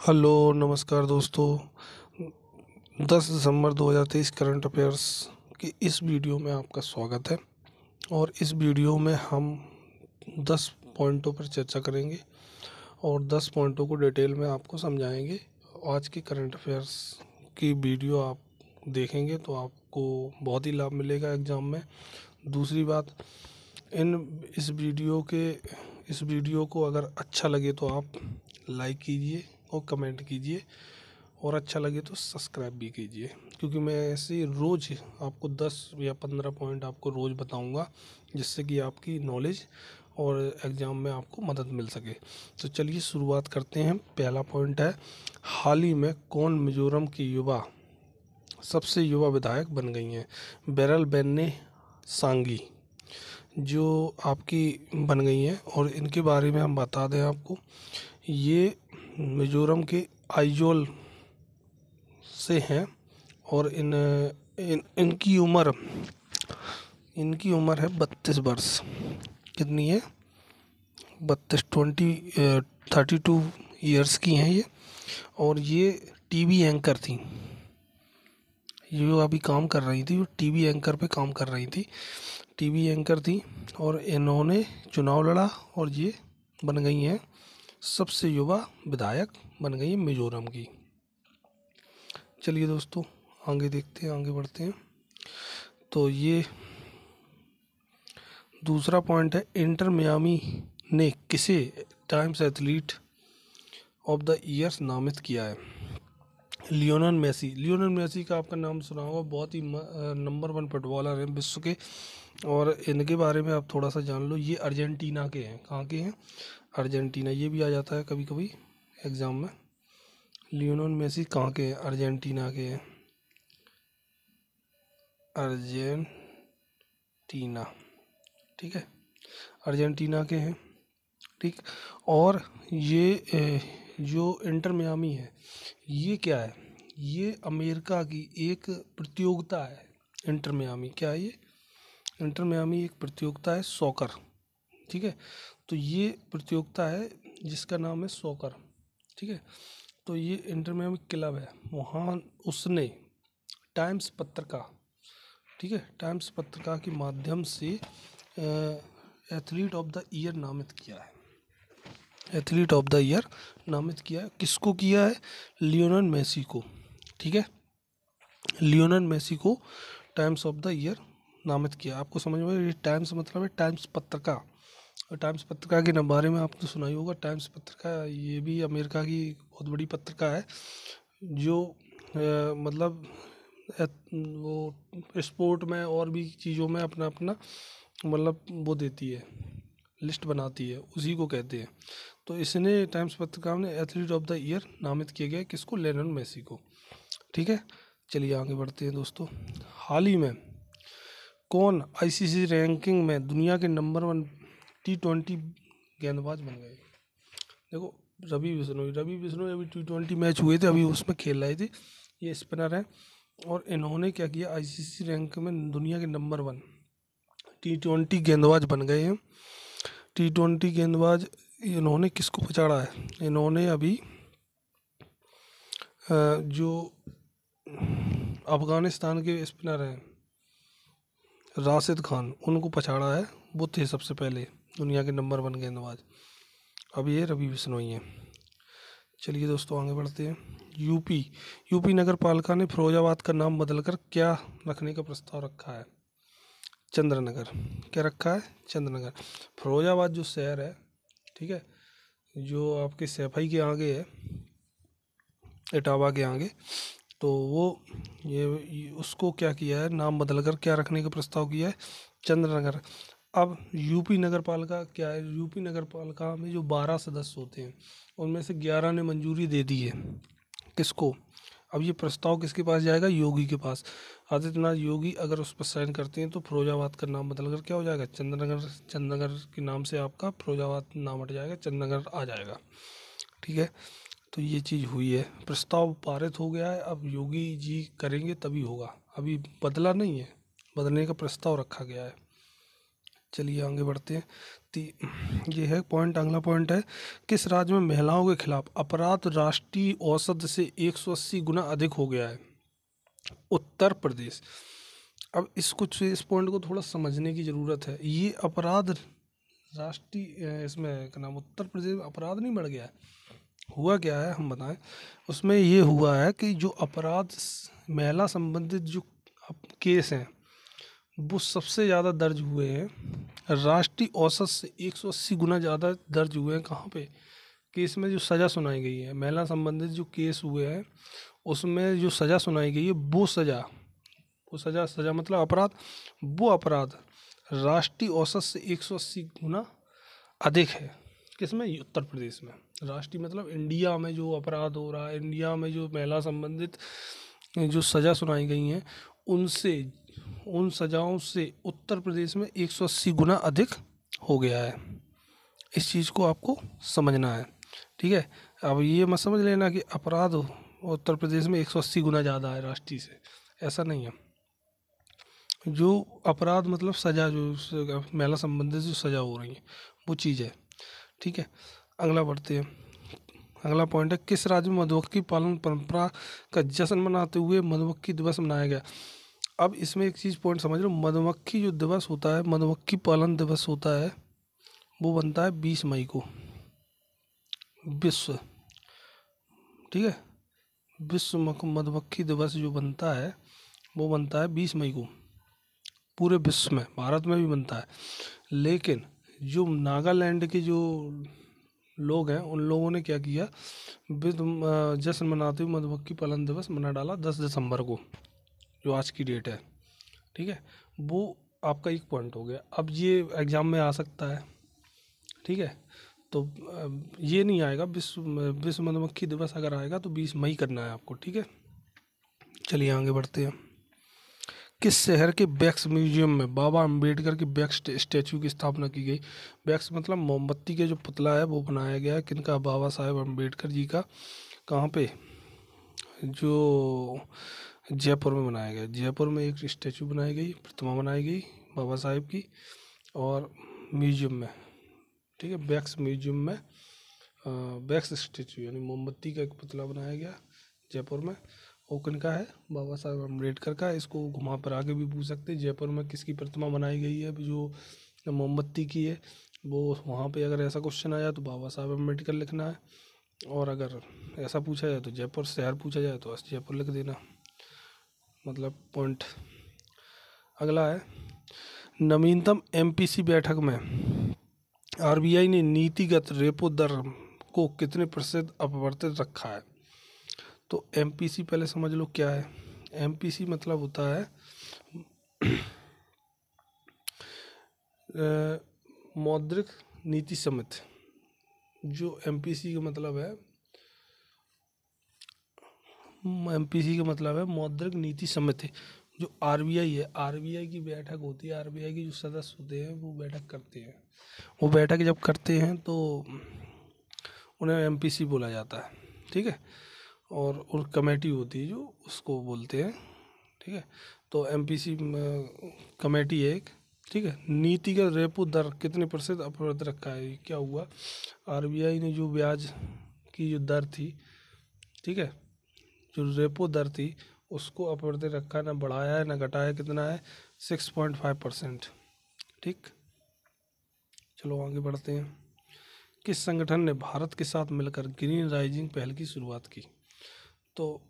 Hello नमस्कार दोस्तों। 10 दिसंबर 2023 current affairs की इस वीडियो में आपका स्वागत है। और इस वीडियो में हम 10 पॉइंटों पर चर्चा करेंगे और 10 पॉइंटों को डिटेल में आपको समझाएंगे। आज की करंट अफेयर्स की वीडियो आप देखेंगे तो आपको बहुत ही लाभ मिलेगा एग्ज़ाम में। दूसरी बात, इस वीडियो को अगर अच्छा लगे तो आप लाइक कीजिए और कमेंट कीजिए, और अच्छा लगे तो सब्सक्राइब भी कीजिए, क्योंकि मैं ऐसे रोज़ आपको 10 या 15 पॉइंट आपको रोज़ बताऊंगा, जिससे कि आपकी नॉलेज और एग्ज़ाम में आपको मदद मिल सके। तो चलिए शुरुआत करते हैं। पहला पॉइंट है, हाल ही में कौन मिजोरम की सबसे युवा विधायक बन गई हैं? बेरल बेन्ने सांगी जो आपकी बन गई हैं। और इनके बारे में हम बता दें आपको, ये मिजोरम के आइजोल से हैं। और इनकी उम्र है 32 वर्ष। कितनी है? 32 की हैं ये। और ये टीवी एंकर थी। ये जो अभी काम कर रही थी वो टीवी एंकर पे काम कर रही थी, टीवी एंकर थी। और इन्होंने चुनाव लड़ा और ये बन गई हैं सबसे युवा विधायक बन गई है मिजोरम की। चलिए दोस्तों आगे देखते हैं, आगे बढ़ते हैं। तो ये दूसरा पॉइंट है, इंटर मियामी ने किसे times athlete of the year नामित किया है? लियोनेल मेसी का आपका नाम सुना होगा, बहुत ही नंबर 1 फुटबॉलर हैं विश्व के। और इनके बारे में आप थोड़ा सा जान लो। ये अर्जेंटीना के हैं। कहाँ के हैं? अर्जेंटीना। ये भी आ जाता है कभी कभी एग्ज़ाम में। लियोनेल मेसी कहाँ के हैं? अर्जेंटीना के हैं। अर्जेंटीना, ठीक है, अर्जेंटीना के हैं, ठीक। और ये जो इंटर मियामी है, ये क्या है? ये अमेरिका की एक प्रतियोगिता है। इंटर मियामी क्या है? ये इंटर मियामी एक प्रतियोगिता है सॉकर, ठीक है। तो ये प्रतियोगिता है जिसका नाम है सॉकर, ठीक है। तो ये इंटर मियामी क्लब है, वहाँ उसने टाइम्स पत्रिका, ठीक है, टाइम्स पत्रिका के माध्यम से एथलीट ऑफ द ईयर नामित किया है। एथलीट ऑफ द ईयर नामित किया है। किसको किया है? लियोनेल मेसी को, ठीक है। लियोनेल मेसी को टाइम्स ऑफ द ईयर नामित किया। आपको समझ में? ये टाइम्स मतलब है टाइम्स पत्रिका। और टाइम्स पत्रिका के बारे में आपने सुना ही होगा। टाइम्स पत्रिका ये भी अमेरिका की बहुत बड़ी पत्रिका है, जो मतलब वो स्पोर्ट में और भी चीज़ों में अपना अपना मतलब वो देती है, लिस्ट बनाती है, उसी को कहते हैं। तो इसने टाइम्स पत्रिका ने एथलीट ऑफ द ईयर नामित किया गया किसको? लियोनेल मेसी को, ठीक है। चलिए आगे बढ़ते हैं दोस्तों। हाल ही में कौन आईसीसी रैंकिंग में दुनिया के नंबर 1 T20 गेंदबाज बन गए? देखो, रवि बिश्नोई अभी T20 मैच हुए थे, अभी उसमें खेल रहे थे। ये स्पिनर हैं और इन्होंने क्या किया? आईसीसी रैंक में दुनिया के नंबर 1 T20 गेंदबाज बन गए हैं। T20 गेंदबाज इन्होंने किसको पछाड़ा है? इन्होंने अभी जो अफ़गानिस्तान के स्पिनर हैं राशिद खान, उनको पछाड़ा है। वो थे सबसे पहले दुनिया के नंबर 1 गेंदबाज। अब ये रवि बिश्नोई हैं। चलिए दोस्तों आगे बढ़ते हैं। यूपी नगर पालिका ने फिरोजाबाद का नाम बदलकर क्या रखने का प्रस्ताव रखा है? चंद्रनगर। क्या रखा है? चंद्रनगर। फिरोजाबाद जो शहर है, ठीक है, जो आपके सैफई के आगे है, इटावा के आगे, तो वो ये उसको क्या किया है? नाम बदलकर क्या रखने का प्रस्ताव किया है? चंद्रनगर। अब यूपी नगर पालिका क्या है? यूपी नगर पालिका में जो 12 सदस्य होते हैं, उनमें से 11 ने मंजूरी दे दी है। किसको? अब ये प्रस्ताव किसके पास जाएगा? योगी के पास। आदित्यनाथ योगी अगर उस पर साइन करते हैं तो फिरोजाबाद का नाम बदलकर क्या हो जाएगा? चंद्रनगर। चंद्रनगर के नाम से आपका फिरोजाबाद नाम हट जाएगा, चंद्रनगर आ जाएगा, ठीक है। तो ये चीज़ हुई है, प्रस्ताव पारित हो गया है। अब योगी जी करेंगे तभी होगा, अभी बदला नहीं है, बदलने का प्रस्ताव रखा गया है। चलिए आगे बढ़ते हैं। ये है पॉइंट। अगला पॉइंट है, किस राज्य में महिलाओं के खिलाफ अपराध राष्ट्रीय औसत से 180 गुना अधिक हो गया है? उत्तर प्रदेश। अब इस पॉइंट को थोड़ा समझने की ज़रूरत है। ये अपराध राष्ट्रीय, इसमें क्या नाम, उत्तर प्रदेश में अपराध नहीं बढ़ गया है। हुआ क्या है हम बताएं। उसमें ये हुआ है कि जो अपराध महिला संबंधित जो केस हैं वो सबसे ज़्यादा दर्ज हुए हैं, राष्ट्रीय औसत से 180 गुना ज़्यादा दर्ज हुए हैं। कहाँ पे? केस में जो सज़ा सुनाई गई है, महिला संबंधित जो केस हुए हैं उसमें जो सज़ा सुनाई गई है वो सज़ा मतलब अपराध, वो अपराध राष्ट्रीय औसत से 180 गुना अधिक है। किसमें? उत्तर प्रदेश में। राष्ट्रीय मतलब इंडिया में जो अपराध हो रहा है, इंडिया में जो महिला संबंधित जो सज़ा सुनाई गई हैं उन सज़ाओं से उत्तर प्रदेश में 180 गुना अधिक हो गया है। इस चीज़ को आपको समझना है, ठीक है। अब ये मत समझ लेना कि अपराध उत्तर प्रदेश में 180 गुना ज़्यादा है राष्ट्रीय से, ऐसा नहीं है। जो अपराध मतलब सज़ा, जो महिला संबंधित जो सज़ा हो रही है वो चीज़ है, ठीक है। अगला बढ़ते हैं। अगला पॉइंट है, किस राज्य में मधुमक्खी पालन परंपरा का जश्न मनाते हुए मधुमक्खी दिवस मनाया गया? अब इसमें एक चीज़ पॉइंट समझ लो, मधुमक्खी जो दिवस होता है, मधुमक्खी पालन दिवस होता है, वो बनता है 20 मई को, विश्व, ठीक है। विश्व मधुमक्खी दिवस जो बनता है वो बनता है 20 मई को पूरे विश्व में, भारत में भी बनता है। लेकिन जो नागालैंड के जो लोग हैं उन लोगों ने क्या किया, जश्न मनाते हुए मधुमक्खी पालन दिवस मना डाला 10 दिसंबर को, जो आज की डेट है, ठीक है। वो आपका एक पॉइंट हो गया। अब ये एग्ज़ाम में आ सकता है, ठीक है। तो ये नहीं आएगा, विश्व मधुमक्खी दिवस अगर आएगा तो 20 मई करना है आपको, ठीक है। चलिए आगे बढ़ते हैं। किस शहर के वैक्स म्यूजियम में बाबा अम्बेडकर की वैक्स स्टैचू की स्थापना की गई? वैक्स मतलब मोमबत्ती के जो पुतला है वो बनाया गया है, किनका? बाबा साहेब अम्बेडकर जी का। कहाँ पे? जो जयपुर में बनाया गया। जयपुर में एक स्टैचू बनाई गई, प्रतिमा बनाई गई बाबा साहेब की, और म्यूजियम में, ठीक है, वैक्स म्यूजियम में वैक्स स्टैचू यानी मोमबत्ती का एक पुतला बनाया गया जयपुर में। वो किनका है? बाबा साहेब अम्बेडकर का। इसको घुमा फिरा आगे भी पूछ सकते हैं, जयपुर में किसकी प्रतिमा बनाई गई है जो मोमबत्ती की है, वो वहाँ पे अगर ऐसा क्वेश्चन आया तो बाबा साहेब अम्बेडकर लिखना है, और अगर ऐसा पूछा जाए तो जयपुर शहर पूछा जाए तो जयपुर लिख देना, मतलब पॉइंट। अगला है, नवीनतम एमपीसी बैठक में आरबीआई ने नीतिगत रेपो दर को कितने प्रतिशत अपवर्तित रखा है? तो एमपीसी पहले समझ लो क्या है। एमपीसी मतलब होता है मौद्रिक नीति समिति। जो एमपीसी का मतलब है, एमपीसी का मतलब है मौद्रिक नीति समिति। जो आरबीआई है, आरबीआई की बैठक होती है, आरबीआई के जो सदस्य होते हैं वो बैठक करते हैं। वो बैठक जब करते हैं तो उन्हें एमपीसी बोला जाता है, ठीक है। और कमेटी होती है जो उसको बोलते हैं, ठीक है। तो एमपीसी कमेटी है एक, ठीक है। नीति का रेपो दर कितने प्रतिशत अपवर्तित रखा है? क्या हुआ, आरबीआई ने जो ब्याज की जो दर थी, ठीक है, जो रेपो दर थी उसको अपवर्तित रखा है, ना बढ़ाया है ना घटाया। कितना है? 6.5%, ठीक। चलो आगे बढ़ते हैं। किस संगठन ने भारत के साथ मिलकर ग्रीन राइजिंग पहल की शुरुआत की? तो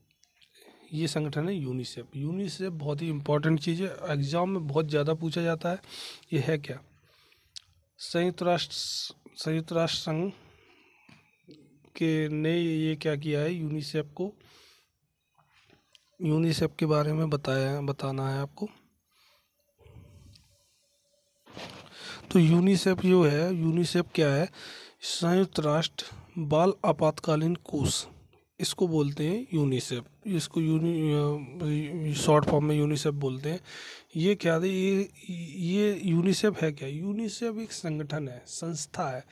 ये संगठन है यूनिसेफ। यूनिसेफ बहुत ही इम्पोर्टेंट चीज़ है, एग्ज़ाम में बहुत ज़्यादा पूछा जाता है। ये है क्या? संयुक्त राष्ट्र संघ के ने ये क्या किया है, यूनिसेफ के बारे में बताना है आपको। तो यूनिसेफ जो है, यूनिसेफ क्या है? संयुक्त राष्ट्र बाल आपातकालीन कोष, इसको बोलते हैं यूनिसेफ। इसको शॉर्ट फॉर्म में यूनिसेफ बोलते हैं। ये क्या है? ये यूनिसेफ है क्या? यूनिसेफ एक संगठन है, संस्था है।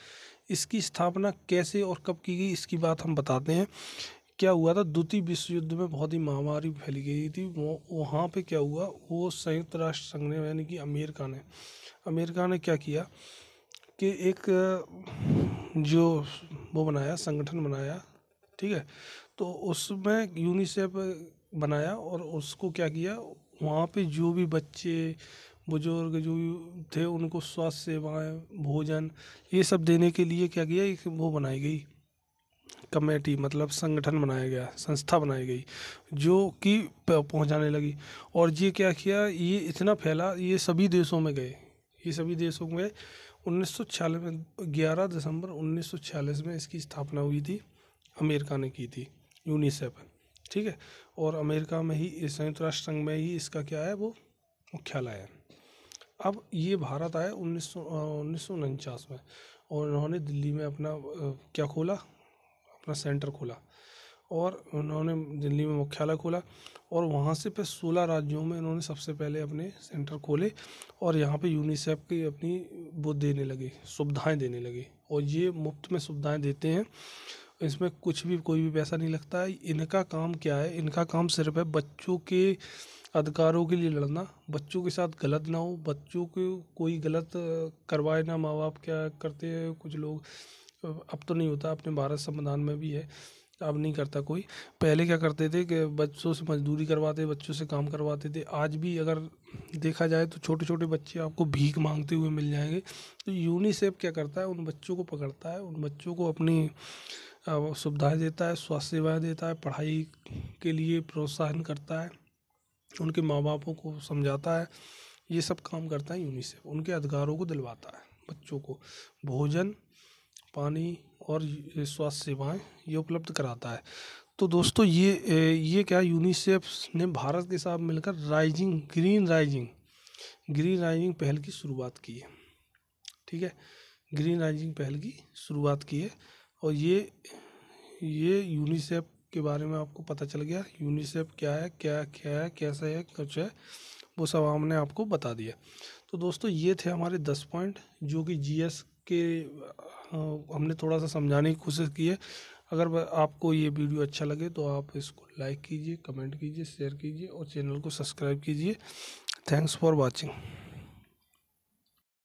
इसकी स्थापना कैसे और कब की गई इसकी बात हम बताते हैं। क्या हुआ था, द्वितीय विश्व युद्ध में बहुत ही महामारी फैली गई थी। वहाँ पे क्या हुआ, वो संयुक्त राष्ट्र संघ ने यानी कि अमेरिका ने क्या किया कि एक जो वो बनाया, संगठन बनाया, ठीक है। तो उसमें यूनिसेफ बनाया और उसको क्या किया, वहाँ पे जो भी बच्चे बुजुर्ग जो भी थे उनको स्वास्थ्य सेवाएं, भोजन, ये सब देने के लिए क्या किया, एक वो बनाई गई कमेटी, मतलब संगठन बनाया गया, संस्था बनाई गई जो कि पहुंचाने लगी। और ये क्या किया, ये इतना फैला, ये सभी देशों में गए, ये सभी देशों में 1946 में, 11 दिसंबर 1946 में इसकी स्थापना हुई थी, अमेरिका ने की थी यूनिसेफ, ठीक है। और अमेरिका में ही, संयुक्त राष्ट्र संघ में ही इसका क्या है, वो मुख्यालय है। अब ये भारत आए 1949 में, और उन्होंने दिल्ली में अपना क्या खोला, अपना सेंटर खोला, और उन्होंने दिल्ली में मुख्यालय खोला, और वहाँ से फिर 16 राज्यों में इन्होंने सबसे पहले अपने सेंटर खोले, और यहाँ पे यूनिसेफ की अपनी वो देने लगे, सुविधाएं देने लगे। और ये मुफ्त में सुविधाएं देते हैं, इसमें कुछ भी, कोई भी पैसा नहीं लगता है। इनका काम क्या है, इनका काम सिर्फ है बच्चों के अधिकारों के लिए लड़ना, बच्चों के साथ गलत ना हो, बच्चों को कोई गलत करवाए ना। माँ बाप क्या करते हैं कुछ लोग, अब तो नहीं होता, अपने भारत संविधान में भी है, अब नहीं करता कोई। पहले क्या करते थे कि बच्चों से मजदूरी करवाते, बच्चों से काम करवाते थे। आज भी अगर देखा जाए तो छोटे छोटे बच्चे आपको भीख मांगते हुए मिल जाएंगे। तो यूनिसेफ क्या करता है, उन बच्चों को पकड़ता है, उन बच्चों को अपनी सुविधाएं देता है, स्वास्थ्य सेवाएं देता है, पढ़ाई के लिए प्रोत्साहन करता है, उनके माँ बापों को समझाता है। ये सब काम करता है यूनिसेफ, उनके अधिकारों को दिलवाता है, बच्चों को भोजन, पानी और ये स्वास्थ्य सेवाएं ये उपलब्ध कराता है। तो दोस्तों ये क्या, यूनिसेफ ने भारत के साथ मिलकर ग्रीन राइजिंग पहल की शुरुआत की है, ठीक है। ग्रीन राइजिंग पहल की शुरुआत की है, और ये यूनिसेफ के बारे में आपको पता चल गया, यूनिसेफ क्या है, क्या क्या है, कैसे है, कुछ है, वो सब हमने आपको बता दिया। तो दोस्तों ये थे हमारे 10 पॉइंट, जो कि जीएस के हमने थोड़ा सा समझाने की कोशिश की है। अगर आपको ये वीडियो अच्छा लगे तो आप इसको लाइक कीजिए, कमेंट कीजिए, शेयर कीजिए, और चैनल को सब्सक्राइब कीजिए। Thanks for watching.